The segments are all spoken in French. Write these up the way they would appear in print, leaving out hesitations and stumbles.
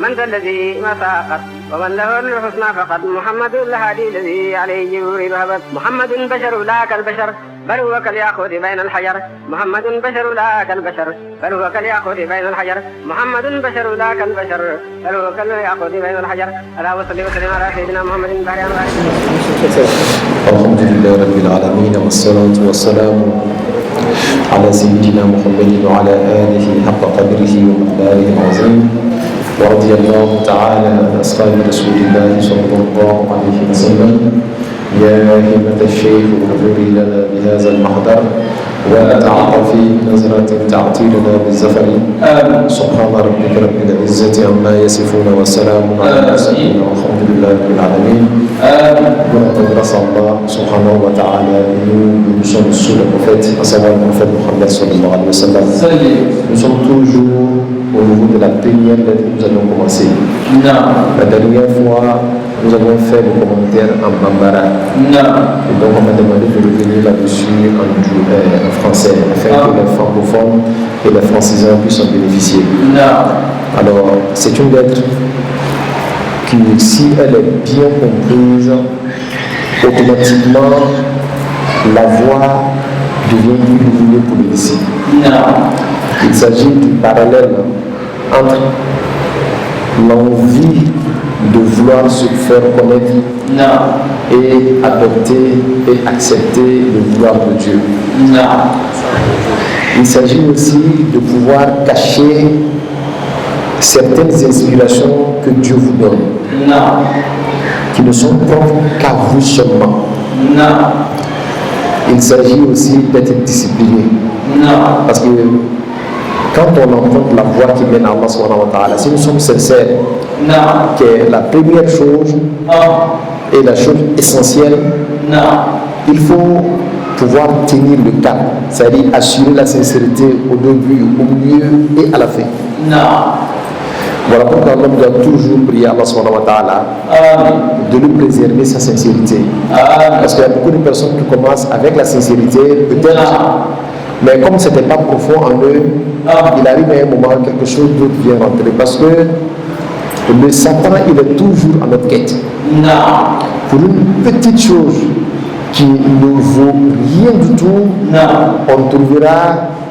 من ذا الذي ما ساقط ومن له الحسنى فقد محمد الهادي الذي عليه جبريل هبط محمد بشر لا كالبشر بل هو كالياقوت بين الحجر محمد بشر لا كالبشر بل هو كالياقوت بين الحجر محمد بشر لا كالبشر بل هو كالياقوت بين الحجر اللهم صل وسلم على سيدنا محمد بارك الحمد لله رب العالمين والصلاة والسلام على سيدنا محمد وعلى آله حق قدره ومقداره العظيم ورضي الله تعالى عن أصحاب رسول الله صلى الله عليه وسلم يا همة الشيخ اغفر لنا بهذا المحضر وتعاطفي نظرة تعطي لنا بالزفر سبحان ربك رب العزة عما يصفون وسلام على المرسلين والحمد لله رب العالمين. Grâce à Allah subhanahu wa ta'ala, nous sommes sous le prophète, à savoir le prophète Mohammed sallallahu alayhi wa sallam. Nous sommes toujours au niveau de la première lettre que nous allons commencer. La dernière fois, nous avons fait le commentaire en bambara. Et donc on m'a demandé de revenir là-dessus en français, afin que les francophones et les francisants puissent en bénéficier. Alors, c'est une lettre qui, si elle est bien comprise, automatiquement, la voie devient plus lumineuse pour les disciples. Il s'agit du parallèle entre l'envie de vouloir se faire connaître et adopter et accepter le vouloir de Dieu. Il s'agit aussi de pouvoir cacher certaines inspirations que Dieu vous donne, qui ne sont propres qu'à vous seulement. Il s'agit aussi d'être discipliné, parce que quand on entend la voix qui mène à Allah subhanahu wa ta'ala, si nous sommes sincères, que la première chose et la chose essentielle, il faut pouvoir tenir le cap, c'est-à-dire assurer la sincérité au début, au milieu et à la fin. Voilà pourquoi l'homme doit toujours prier Allah subhanahu wa ta'ala de lui préserver sa sincérité. Parce qu'il y a beaucoup de personnes qui commencent avec la sincérité, peut-être, mais comme ce n'était pas profond en eux, il arrive à un moment, quelque chose d'autre vient rentrer. Parce que le Satan, il est toujours en notre quête. Pour une petite chose qui ne vaut rien du tout, on trouvera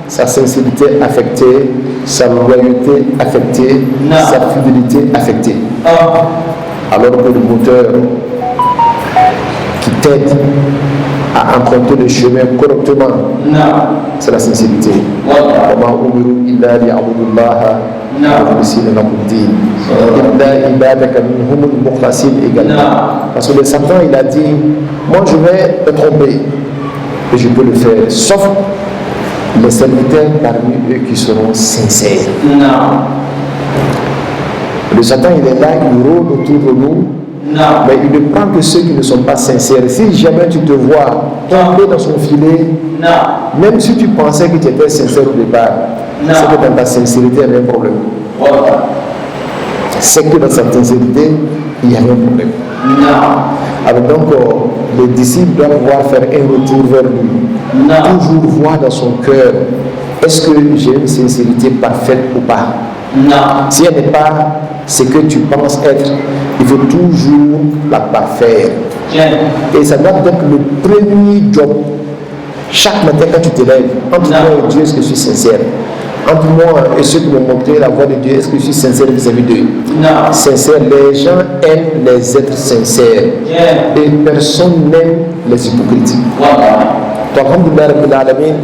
sa sincérité affectée, sa loyauté affectée, sa fidélité affectée. Alors que le moteur qui t'aide à emprunter le chemin correctement, c'est la sincérité. Parce que le Satan, il a dit, moi je vais me tromper et je peux le faire, sauf les serviteurs parmi eux qui seront sincères. Le Satan, il est là, il rôde autour de nous, mais il ne prend que ceux qui ne sont pas sincères. Si jamais tu te vois tomber dans son filet, même si tu pensais que tu étais sincère au départ, c'est que dans ta sincérité, il y avait un problème. C'est que dans sa sincérité, il y avait un problème. Alors donc, les disciples doivent pouvoir faire un retour vers lui. Toujours voir dans son cœur, est-ce que j'ai une sincérité parfaite ou pas? Si elle n'est pas ce que tu penses être, il faut toujours la parfaire. Et ça doit être le premier job. Chaque matin quand tu te lèves, entre moi et Dieu, est-ce que je suis sincère? Entre moi et ceux qui m'ont montré la voie de Dieu, est-ce que je suis sincère vis-à-vis d'eux? Sincère, les gens aiment les êtres sincères. Et personne n'aime les hypocrites. Donc, alhamdoulilah rabbil alamin.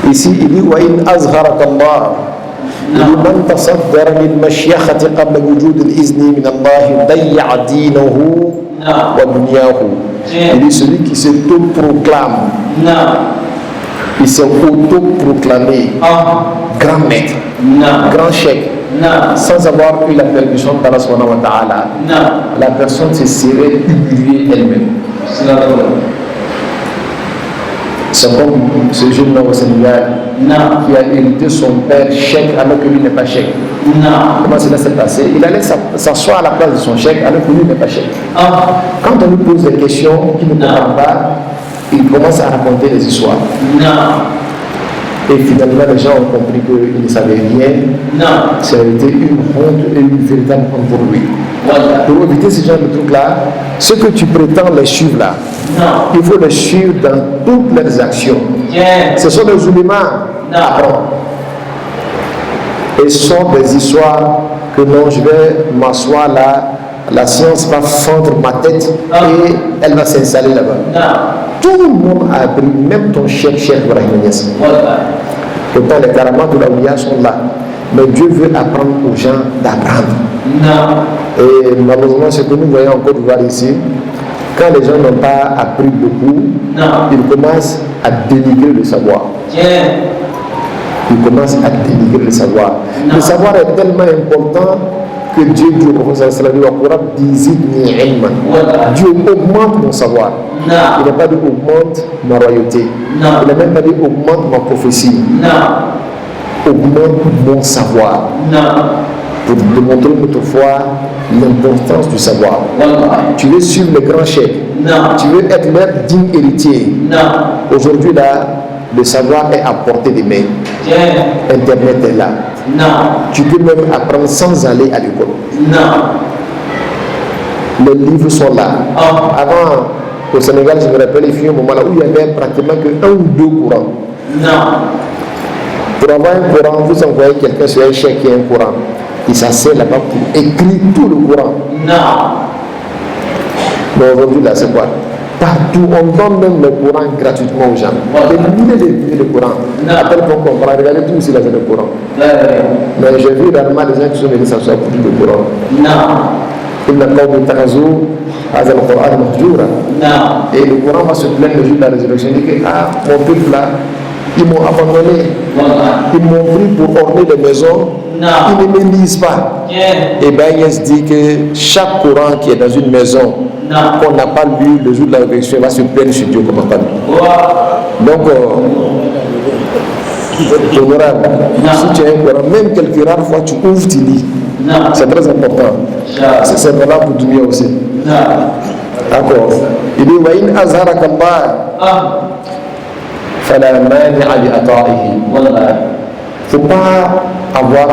Ici, il dit وَإِنْ أَظْهَرَكَ اللَّهُ لمن تصدر للمشيخة قبل وجود الإذن من الله ضيع دينه ودنياه. Il dit celui qui s'auto-proclame, il s'est auto-proclamé grand maître, grand chef, sans avoir eu la permission d'Allah subhanahu wa ta'ala, la personne se serait humiliée elle-même. C'est comme ce jeune homme au Sénégal qui a hérité son père chèque alors que lui n'est pas chèque. Comment cela s'est passé? Il allait s'asseoir à la place de son chèque alors que lui n'est pas chèque. Quand on lui pose des questions qu'il ne comprend pas, il commence à raconter des histoires. Et finalement, les gens ont compris qu'il ne savait rien. Ça a été une honte et une véritable honte pour lui. Pour éviter ce genre de trucs-là, ce que tu prétends les suivre là, il faut les suivre dans toutes leurs actions. Ce sont des oulémas à apprendre. Et ce sont des histoires que non, je vais m'asseoir là, la science va fendre ma tête et elle va s'installer là-bas. Tout le monde a appris, même ton chef Ibrahim Niass. Pourtant, les caramates de la Ouya sont là. Mais Dieu veut apprendre aux gens d'apprendre. Et malheureusement, ce que nous voyons en Côte d'Ivoire ici, quand les gens n'ont pas appris beaucoup, ils commencent à dénigrer le savoir. Ils commencent à dénigrer le savoir. Le savoir est tellement important que Dieu dit au prophète sallallahu alayhi wa sallam, Dieu augmente mon savoir. Il n'a pas dit augmente ma royauté. Il n'a même pas dit augmente ma prophétie. Augmente mon savoir. Pour démontrer notre foi l'importance du savoir. Tu veux suivre les grands chefs. Tu veux être leur digne héritier. Aujourd'hui là, le savoir est à portée des mains. Internet est là. Tu peux même apprendre sans aller à l'école. Les livres sont là. Avant, au Sénégal, je me rappelle, il y a un moment là où il y avait pratiquement que 1 ou 2 courants. Pour avoir un courant, vous envoyez quelqu'un sur un chèque qui a un courant. Il s'assied là-bas pour écrire tout le courant. Mais aujourd'hui, là, c'est quoi? Partout, on donne même le courant gratuitement aux gens. Des milliers de courants. Après qu'on comprend, regardez tout ici, là, c'est le courant. Mais j'ai vu réellement des gens qui sont venus s'asseoir pour le courant. Et le courant va se plaindre le jour de la résurrection. Il dit que, mon peuple là, ils m'ont abandonné. Ils m'ont pris pour orner les maisons. Ils ne me lisent pas. Et bien, il se dit que chaque courant qui est dans une maison, qu'on n'a pas lu le jour de la résurrection, va se plaindre sur Dieu comme on parle. Donc, honorable, si tu as un courant, même quelques rares fois, tu ouvres, tu lis. C'est très important. C'est valable pour Dunia aussi. D'accord. Il dit, wa in azharaka Allah. فلا مانع لعطائه. Il ne faut pas avoir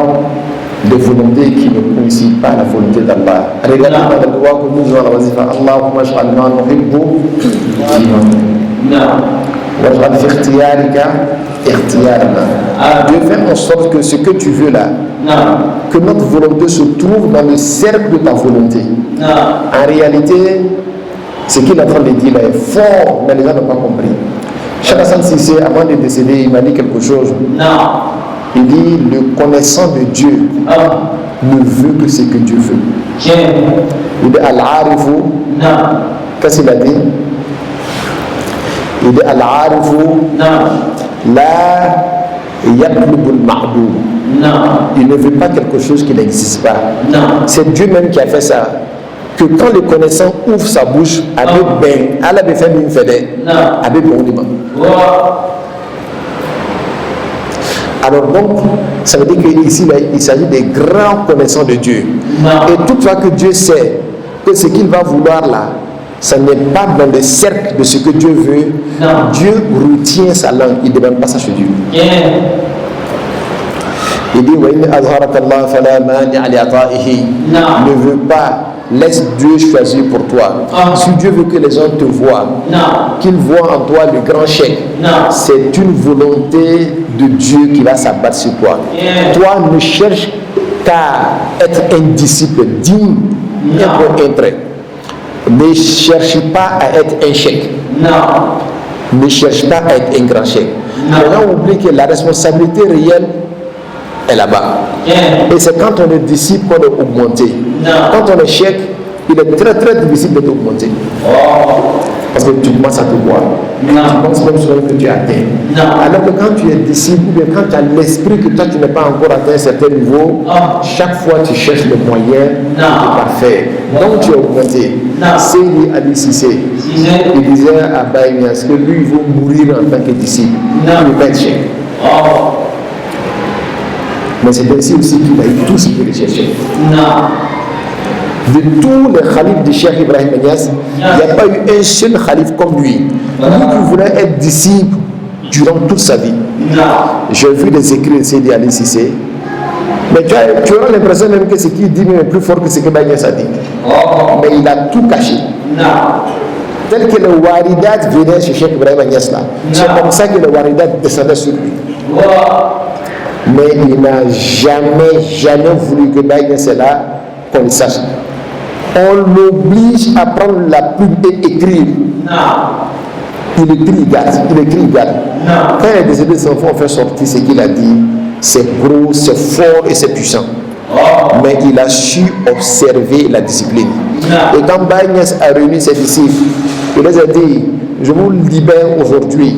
de volonté qui ne coïncide pas la volonté d'Allah. Regardez dans le droit que nous avons la wazifa. Allahumma ij'alna nuhibbu waj'al fi ikhtiyarika ikhtiyarana. Dieu fait en sorte que ce que tu veux là, que notre volonté se trouve dans le cercle de ta volonté. En réalité, ce qu'il est en train de dire là est fort, mais les gens n'ont pas compris. Cheikh Hassan Cissé, avant de décéder, il m'a dit quelque chose. Il dit, le connaissant de Dieu ne veut que ce que Dieu veut. Il dit, Al-Arifu, qu'est-ce qu'il a dit? Il dit, Al-Arifu, la yatlubul ma'dou. Il ne veut pas quelque chose qui n'existe pas. C'est Dieu même qui a fait ça. Que quand le connaissant ouvre sa bouche, avec ben, Allah be fait une fête, avec bon débat. Alors donc, ça veut dire qu'ici, il s'agit des grands connaissants de Dieu. Et toutefois que Dieu sait que ce qu'il va vouloir là, ça n'est pas dans le cercle de ce que Dieu veut. Dieu retient sa langue, il ne demande pas ça chez Dieu. Il dit, ne veut pas. Laisse Dieu choisir pour toi. Si Dieu veut que les gens te voient, qu'ils voient en toi le grand chèque, c'est une volonté de Dieu qui va s'abattre sur toi. Toi, ne cherche qu'à être un disciple digne et pour entrer. Ne cherche pas à être un chèque. Ne cherche pas à être un grand chèque. Les gens oublient que la responsabilité réelle est là-bas. Et c'est quand on est disciple qu'on est augmenté. Quand on est chèque, il est très très difficile d'être augmenté. Parce que tu commences à te voir. Tu penses même sur que tu atteins. Alors que quand tu es disciple, ou bien quand tu as l'esprit que toi tu n'es pas encore atteint un certain niveau, chaque fois tu cherches le moyen de parfaire. Donc tu es augmenté. Seydi Ali Cissé, il disait à Baïmias que lui il veut mourir en tant que disciple. Il ne veut pas être chèque. Mais c'est ainsi aussi qu'il a eu tout ce qu'il cherchait. De tous les khalifs de Cheikh Ibrahim Niass, il n'y a pas eu un seul khalif comme lui. Lui qui voulait être disciple durant toute sa vie. J'ai vu des écrits de Seydi Ali Cissé, mais tu auras l'impression même que ce qu'il dit est plus fort que ce que Baye Niass a dit. Mais il a tout caché. Tel que le Waridat venait chez Cheikh Ibrahim Niass là. C'est comme ça que le Waridat descendait sur lui. Mais il n'a jamais voulu que Baye Niass est là, qu'on le sache. On l'oblige à prendre la plume et écrire. Il écrit, il garde. Quand il a décidé de son enfant faire sortir ce qu'il a dit, c'est gros, c'est fort et c'est puissant. Mais il a su observer la discipline. Et quand Baye Niass a réuni ses disciples, il les a dit, je vous libère aujourd'hui.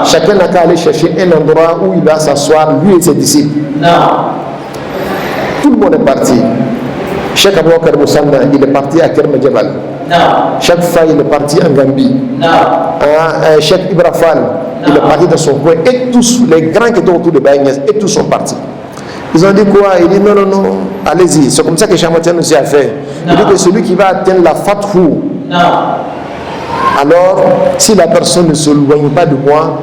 Chacun n'a qu'à aller chercher un endroit où il va s'asseoir, lui et ses disciples. Tout le monde est parti. Cheikh Abouakar Moussanna, il est parti à Kerma Djabal. Cheikh Faye, il est parti en Gambie. Cheikh Ibrafal, il est parti dans son coin. Et tous les grands qui étaient autour de Baye Niass, et tous sont partis. Ils ont dit quoi? Il dit non, allez-y. C'est comme ça que Chamatian aussi a fait. Il dit que celui qui va atteindre la Fathou, alors si la personne ne se loigne pas de moi,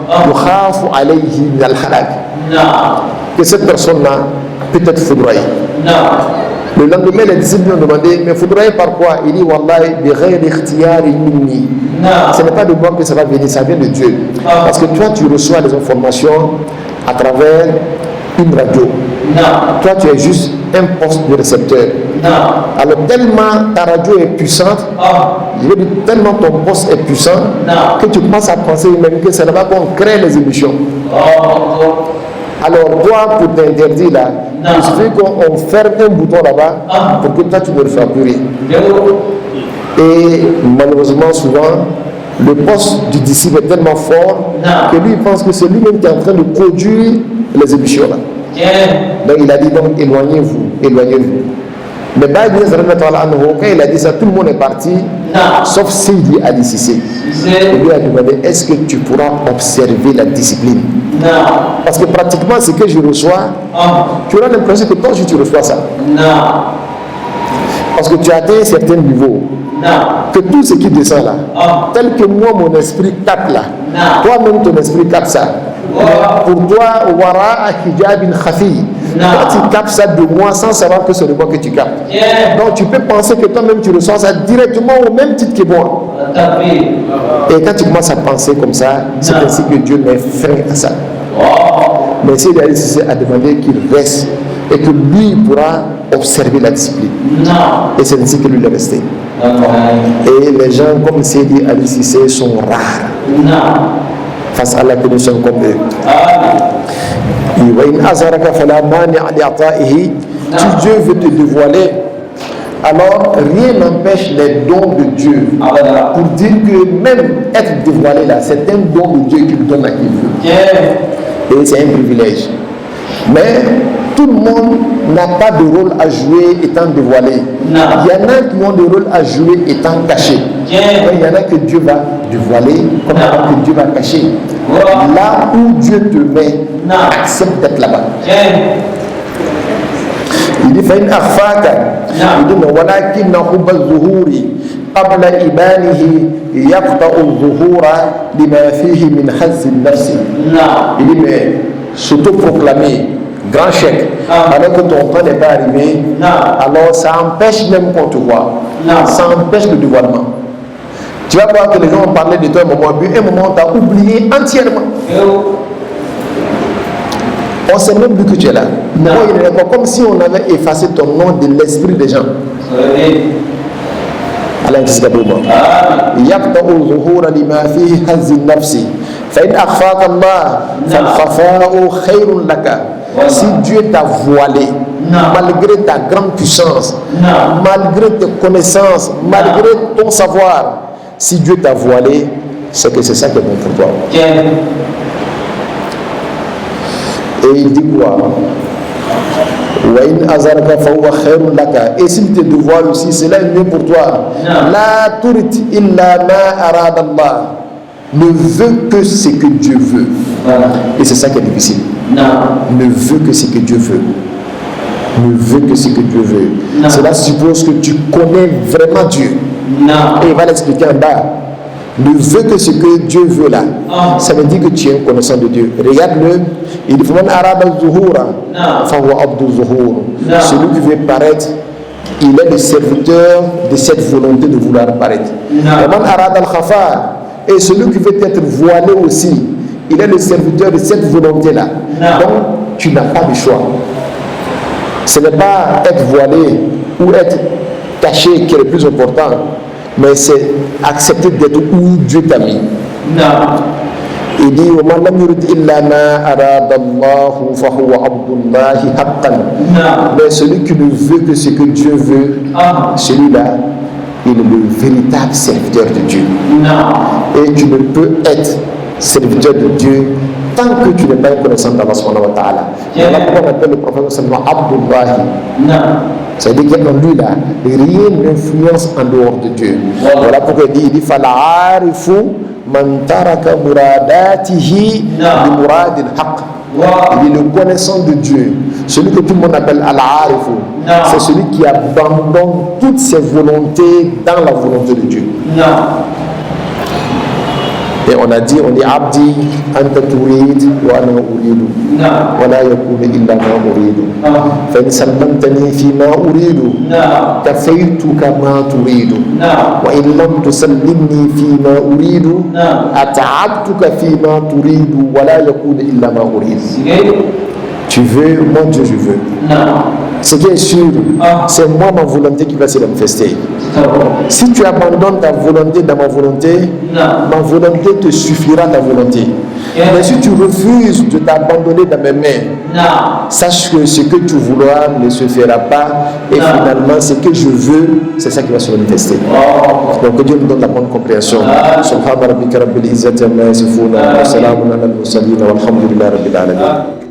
que cette personne-là peut être foudroyée. Le lendemain, les disciples ont demandé, mais foudroyé par quoi? Il dit, Wallahi, ce n'est pas de moi que ça va venir, ça vient de Dieu. Parce que toi, tu reçois les informations à travers une radio. Toi, tu es juste un poste de récepteur. Alors, tellement ta radio est puissante, je veux dire, tellement ton poste est puissant, que tu commences à penser même que c'est là-bas qu'on crée les émissions. Alors, toi, pour t'interdire là, il suffit qu'on ferme un bouton là-bas pour que toi, tu ne le fasses plus rien. Et malheureusement, souvent, le poste du disciple est tellement fort que lui, il pense que c'est lui-même qui est en train de produire les émissions là. Donc, il a dit donc, éloignez-vous. Mais Baye Niass, quand il a dit ça, tout le monde est parti, sauf Seydi Ali Cissé. Il lui a demandé, est-ce que tu pourras observer la discipline? Parce que pratiquement ce que je reçois, tu auras l'impression que toi aussi tu reçois ça. Parce que tu as atteint un certain niveau. Que tout ce qui descend là, tel que moi mon esprit capte là, toi-même ton esprit capte ça. Pour toi, wara hijabin khafi. Toi tu captes ça de moi sans savoir que c'est de moi que tu captes. Donc tu peux penser que toi-même tu reçois ça directement au même titre que moi. Et quand tu commences à penser comme ça, c'est ainsi que Dieu met fin à ça. Mais Seydi Ali Cissé a demandé qu'il reste et que lui pourra observer la discipline. Et c'est ainsi que lui est resté. Et les gens comme Seydi Ali Cissé sont rares face à la condition comme eux. Si Dieu veut te dévoiler, alors rien n'empêche les dons de Dieu pour dire que même être dévoilé là, c'est un don de Dieu qu'il donne à qui il veut. Et c'est un privilège. Mais tout le monde n'a pas de rôle à jouer étant dévoilé. Il y en a qui ont des rôles à jouer étant cachés. Il y en a que Dieu va dévoiler, comme il y en a que Dieu va cacher. Là où Dieu te met, accepte d'être là-bas. Il dit فإن أخفاك يقول ولكن حب الظهور قبل إبانه يقطع الظهور لما فيه من حظ النفس. Il dit mais s'auto-proclamer grand chèque alors que ton temps n'est pas arrivé, alors ça empêche même qu'on te voit, ça empêche le dévoilement. Tu vas voir que les gens ont parlé de toi un moment, puis un moment on t'a oublié entièrement. On ne sait même plus que tu es là. Non, il n'est pas comme si on avait effacé ton nom de l'esprit des gens. Allah dit d'abord. يقطع الظهور لما فيه هز النفس فإن أخفاك الله فالخفاء خير لك. Si Dieu t'a voilé, malgré ta grande puissance, malgré tes connaissances, malgré ton savoir, si Dieu t'a voilé, c'est que c'est ça qui est bon pour toi. Et il dit quoi? Et s'il te dévoile aussi, cela est mieux pour toi. La turit illa ma arad Allah. Ne veut que ce que Dieu veut. Et c'est ça qui est difficile. Ne veut que ce que Dieu veut. Ne veut que ce que Dieu veut. Cela suppose que tu connais vraiment Dieu. Et il va l'expliquer en bas. ne veut que ce que Dieu veut là, ça veut dire que tu es un connaissant de Dieu. Regarde-le, il dit celui qui veut paraître, il est le serviteur de cette volonté de vouloir paraître. Et celui qui veut être voilé aussi, il est le serviteur de cette volonté là. Donc tu n'as pas de choix. Ce n'est pas être voilé ou être caché qui est le plus important, mais c'est accepter d'être où Dieu t'a mis. Il dit mais celui qui ne veut que ce que Dieu veut, celui-là, il est le véritable serviteur de Dieu. Et tu ne peux être serviteur de Dieu tant que tu n'es pas un connaissant d'Allah subhanahu wa ta'ala. Voilà pourquoi on appelle le prophète seulement Abdullahi. C'est-à-dire qu'en lui là, rien n'influence en dehors de Dieu. Voilà pourquoi il dit Fal'arifu man taraka muradatihi li muradil haqq. Il est le connaissant de Dieu. Celui que tout le monde appelle Al-Arifu, c'est celui qui abandonne toutes ses volontés dans la volonté de Dieu. Et on dit Abdi, Anta turid wa ana uridu. Wa la yakunu illa ma uridu. Fa in sallamtani fi ma uridu, kafaytuka ma turidu. Wa in lam tusallimni fi ma uridu, ata'abtuka fi ma turidu wa la yakunu illa ma uridu. Tu veux, mon Dieu, je veux. Ce qui est sûr, c'est moi, ma volonté qui va se manifester. Si tu abandonnes ta volonté dans ma volonté te suffira ta volonté. Mais si tu refuses de t'abandonner dans mes mains, sache que ce que tu voudras ne se fera pas. Et finalement, ce que je veux, c'est ça qui va se manifester. Donc que Dieu nous donne la bonne compréhension. Subhana rabbika rabbil izzati amma yasifun wa salamun alal mursalin walhamdulillahi rabbil alamin.